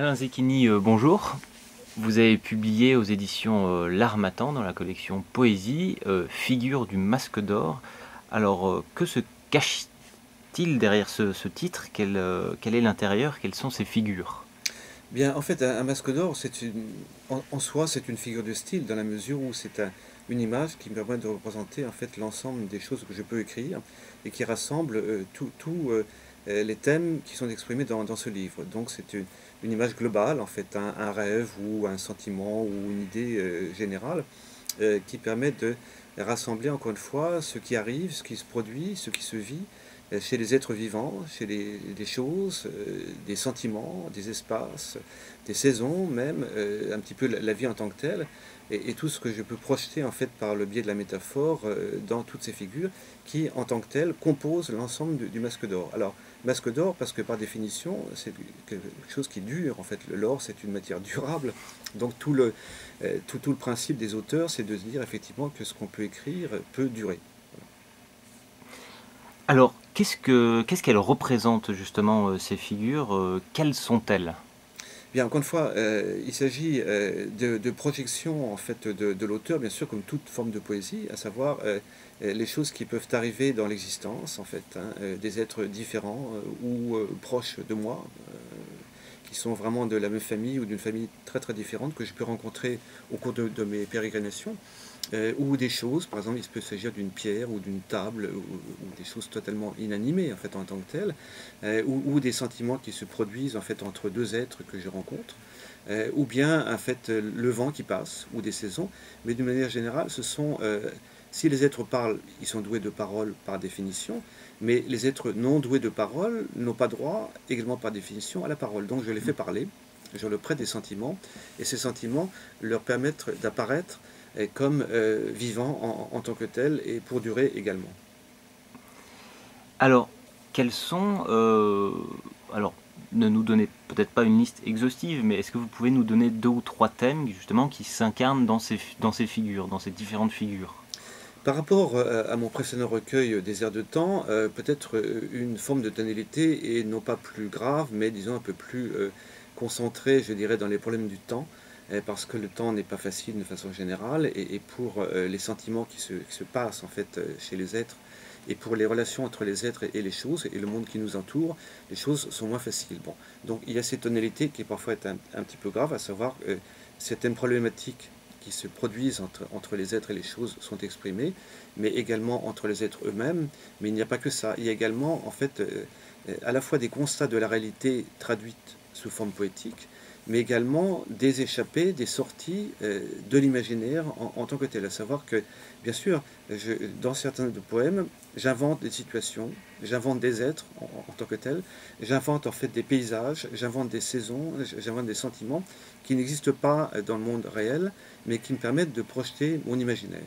Alain Zecchini, bonjour. Vous avez publié aux éditions L'Harmattan, dans la collection Poésie, Figure du Masque d'Or. Alors, que se cache-t-il derrière ce titre? Quel est l'intérieur? Quelles sont ces figures? Bien, en fait, un masque d'or, en soi, c'est une figure de style dans la mesure où une image qui me permet de représenter en fait l'ensemble des choses que je peux écrire et qui rassemble tous les thèmes qui sont exprimés dans ce livre. Donc, c'est une image globale, en fait, un rêve ou un sentiment ou une idée générale qui permet de rassembler encore une fois ce qui arrive, ce qui se produit, ce qui se vit chez les êtres vivants, chez des choses, des sentiments, des espaces, des saisons même, un petit peu la vie en tant que telle, et tout ce que je peux projeter en fait par le biais de la métaphore dans toutes ces figures qui en tant que telles composent l'ensemble du masque d'or. Alors, masque d'or parce que par définition c'est quelque chose qui dure, en fait l'or c'est une matière durable, donc tout le principe des auteurs c'est de se dire effectivement que ce qu'on peut écrire peut durer. Alors, qu'est-ce qu'elles représentent justement, ces figures? Quelles sont-elles? Bien, encore une fois, il s'agit de projection en fait de l'auteur, bien sûr, comme toute forme de poésie, à savoir les choses qui peuvent arriver dans l'existence, en fait, hein, des êtres différents ou proches de moi, qui sont vraiment de la même famille ou d'une famille très très différente que je peux rencontrer au cours de mes pérégrinations. Ou des choses, par exemple, il peut s'agir d'une pierre ou d'une table ou des choses totalement inanimées en fait en tant que telles, ou des sentiments qui se produisent en fait entre deux êtres que je rencontre, ou bien en fait le vent qui passe ou des saisons. Mais d'une manière générale, si les êtres parlent, ils sont doués de parole par définition, mais les êtres non doués de parole n'ont pas droit également par définition à la parole. Donc je les fais parler, je leur prête des sentiments, et ces sentiments leur permettent d'apparaître comme vivant en tant que tel et pour durer également. Alors, quels sont, alors, ne nous donnez peut-être pas une liste exhaustive, mais est-ce que vous pouvez nous donner 2 ou 3 thèmes justement qui s'incarnent dans ces figures, dans ces différentes figures? Par rapport à mon précédent recueil des airs de temps, peut-être une forme de tonalité et non pas plus grave, mais disons un peu plus concentrée, je dirais, dans les problèmes du temps, parce que le temps n'est pas facile de façon générale, et pour les sentiments qui se passent en fait chez les êtres, et pour les relations entre les êtres et les choses, et le monde qui nous entoure, les choses sont moins faciles. Bon. Donc il y a cette tonalité qui parfois est un petit peu grave, à savoir certaines problématiques qui se produisent entre les êtres et les choses sont exprimées, mais également entre les êtres eux-mêmes. Mais il n'y a pas que ça. Il y a également, en fait, à la fois des constats de la réalité traduite sous forme poétique, mais également des échappées, des sorties de l'imaginaire en tant que tel. À savoir que, bien sûr, dans certains poèmes, j'invente des situations, j'invente des êtres en tant que tels, j'invente en fait des paysages, j'invente des saisons, j'invente des sentiments qui n'existent pas dans le monde réel, mais qui me permettent de projeter mon imaginaire.